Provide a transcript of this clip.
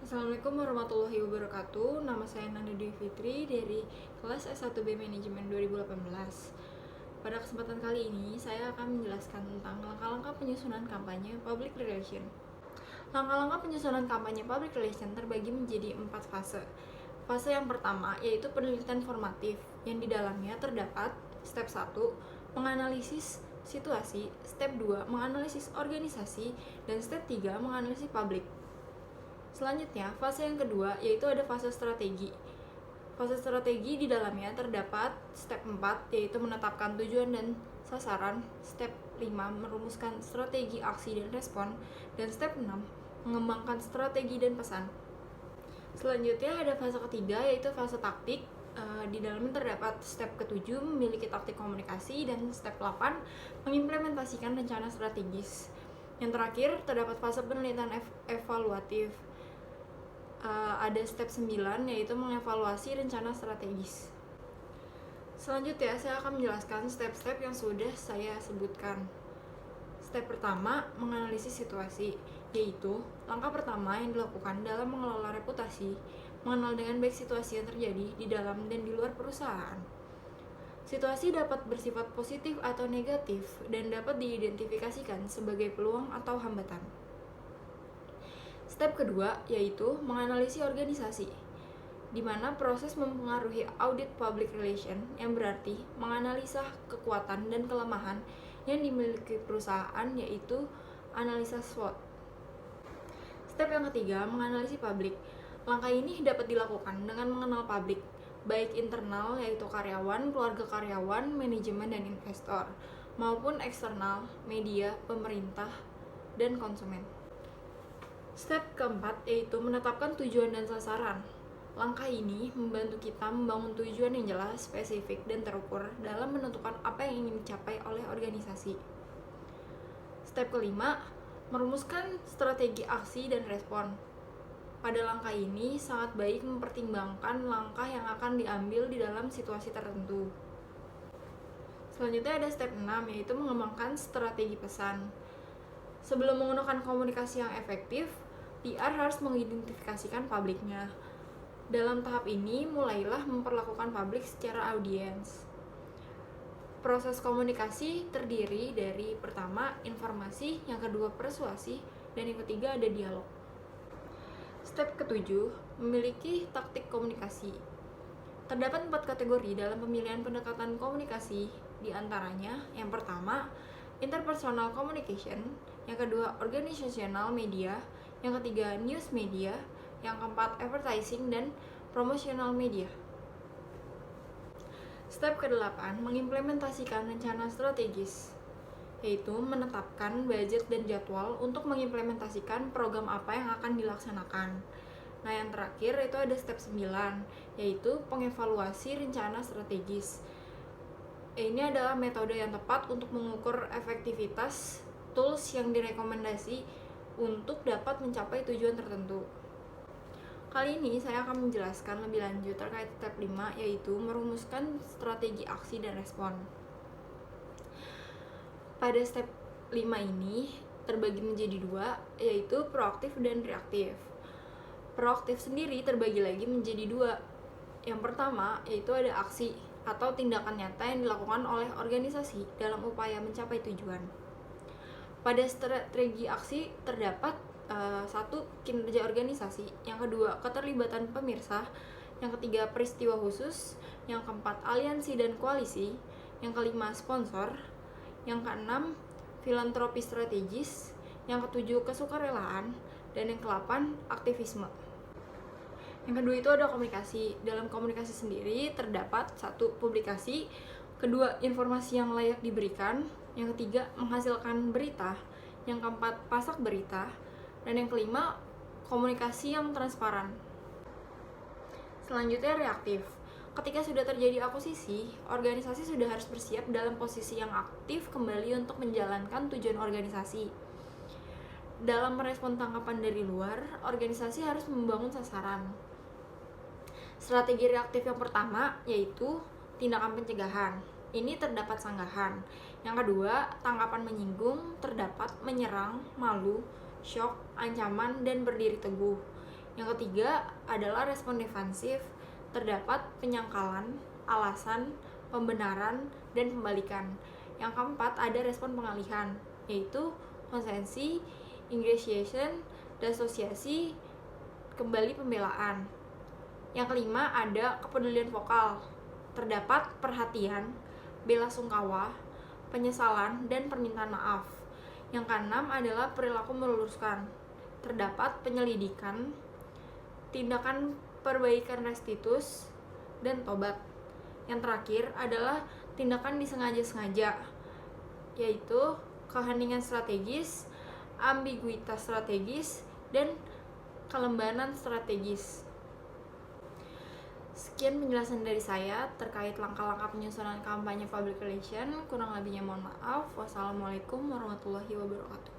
Assalamualaikum warahmatullahi wabarakatuh. Nama saya Nanda Dwi Fitri dari kelas S1B Manajemen 2018. Pada kesempatan kali ini, saya akan menjelaskan tentang langkah-langkah penyusunan kampanye public relation. Langkah-langkah penyusunan kampanye public relation terbagi menjadi 4 fase. Fase yang pertama yaitu penelitian formatif, yang di dalamnya terdapat step 1, menganalisis situasi, step 2, menganalisis organisasi, dan step 3, menganalisis publik. Selanjutnya, fase yang kedua yaitu ada fase strategi. Fase strategi di dalamnya terdapat step 4 yaitu menetapkan tujuan dan sasaran, step 5 merumuskan strategi aksi dan respon, dan step 6 mengembangkan strategi dan pesan. Selanjutnya ada fase ketiga yaitu fase taktik. Di dalamnya terdapat step ke-7 memiliki taktik komunikasi, dan step 8 mengimplementasikan rencana strategis. Yang terakhir terdapat fase penelitian evaluatif. Ada step 9 yaitu mengevaluasi rencana strategis. Selanjutnya saya akan menjelaskan step-step yang sudah saya sebutkan. Step pertama, menganalisis situasi, yaitu langkah pertama yang dilakukan dalam mengelola reputasi, mengenal dengan baik situasi yang terjadi di dalam dan di luar perusahaan. Situasi dapat bersifat positif atau negatif dan dapat diidentifikasikan sebagai peluang atau hambatan. Step kedua yaitu menganalisis organisasi, di mana proses mempengaruhi audit public relation, yang berarti menganalisa kekuatan dan kelemahan yang dimiliki perusahaan, yaitu analisa SWOT. Step yang ketiga, menganalisis publik. Langkah ini dapat dilakukan dengan mengenal publik, baik internal yaitu karyawan, keluarga karyawan, manajemen, dan investor, maupun eksternal, media, pemerintah, dan konsumen. Step keempat yaitu menetapkan tujuan dan sasaran. Langkah ini membantu kita membangun tujuan yang jelas, spesifik, dan terukur dalam menentukan apa yang ingin dicapai oleh organisasi. Step kelima, merumuskan strategi aksi dan respon. Pada langkah ini sangat baik mempertimbangkan langkah yang akan diambil di dalam situasi tertentu. Selanjutnya ada step 6 yaitu mengembangkan strategi pesan. Sebelum menggunakan komunikasi yang efektif, PR harus mengidentifikasikan publiknya. Dalam tahap ini, mulailah memperlakukan publik secara audiens. Proses komunikasi terdiri dari pertama, informasi, yang kedua, persuasi, dan yang ketiga ada dialog. Step ke-7, memiliki taktik komunikasi. Terdapat 4 kategori dalam pemilihan pendekatan komunikasi, di antaranya yang pertama, interpersonal communication, yang kedua, organizational media, yang ketiga, news media, yang keempat, advertising dan promotional media. Step ke-8, mengimplementasikan rencana strategis, yaitu menetapkan budget dan jadwal untuk mengimplementasikan program apa yang akan dilaksanakan. Nah, yang terakhir itu ada step 9, yaitu pengevaluasi rencana strategis. Ini adalah metode yang tepat untuk mengukur efektivitas tools yang direkomendasi untuk dapat mencapai tujuan tertentu. Kali ini saya akan menjelaskan lebih lanjut terkait step 5 yaitu merumuskan strategi aksi dan respon. Pada step 5 ini terbagi menjadi 2 yaitu proaktif dan reaktif. Proaktif sendiri terbagi lagi menjadi 2. Yang pertama yaitu ada aksi atau tindakan nyata yang dilakukan oleh organisasi dalam upaya mencapai tujuan. Pada strategi aksi terdapat 1. Kinerja organisasi, yang kedua, keterlibatan pemirsa, yang ketiga, peristiwa khusus, yang keempat, aliansi dan koalisi, yang kelima, sponsor, yang keenam, filantropi strategis, yang ketujuh, kesukarelaan, dan yang ke-8, aktivisme. Yang kedua itu ada komunikasi. Dalam komunikasi sendiri terdapat 1. Publikasi, kedua, informasi yang layak diberikan, yang ketiga, menghasilkan berita, yang keempat, pasak berita, dan yang kelima, komunikasi yang transparan. Selanjutnya reaktif. Ketika sudah terjadi akuisisi, organisasi sudah harus bersiap dalam posisi yang aktif kembali untuk menjalankan tujuan organisasi. Dalam merespon tangkapan dari luar, organisasi harus membangun sasaran. Strategi reaktif yang pertama yaitu tindakan pencegahan. Ini terdapat sanggahan. Yang kedua, tanggapan menyinggung, terdapat menyerang, malu, syok, ancaman, dan berdiri teguh. Yang ketiga adalah respon defensif. Terdapat penyangkalan, alasan, pembenaran, dan pembalikan. Yang keempat ada respon pengalihan, yaitu konsensi, ingratiation, disosiasi, kembali pembelaan. Yang kelima ada kepedulian vokal. Terdapat perhatian, bela sungkawa, penyesalan, dan permintaan maaf. Yang keenam adalah perilaku meluruskan. Terdapat penyelidikan, tindakan perbaikan restitus, dan tobat. Yang terakhir adalah tindakan disengaja-sengaja, yaitu keheningan strategis, ambiguitas strategis, dan kelembanan strategis. Sekian penjelasan dari saya terkait langkah-langkah penyusunan kampanye public relation. Kurang lebihnya mohon maaf. Wassalamualaikum warahmatullahi wabarakatuh.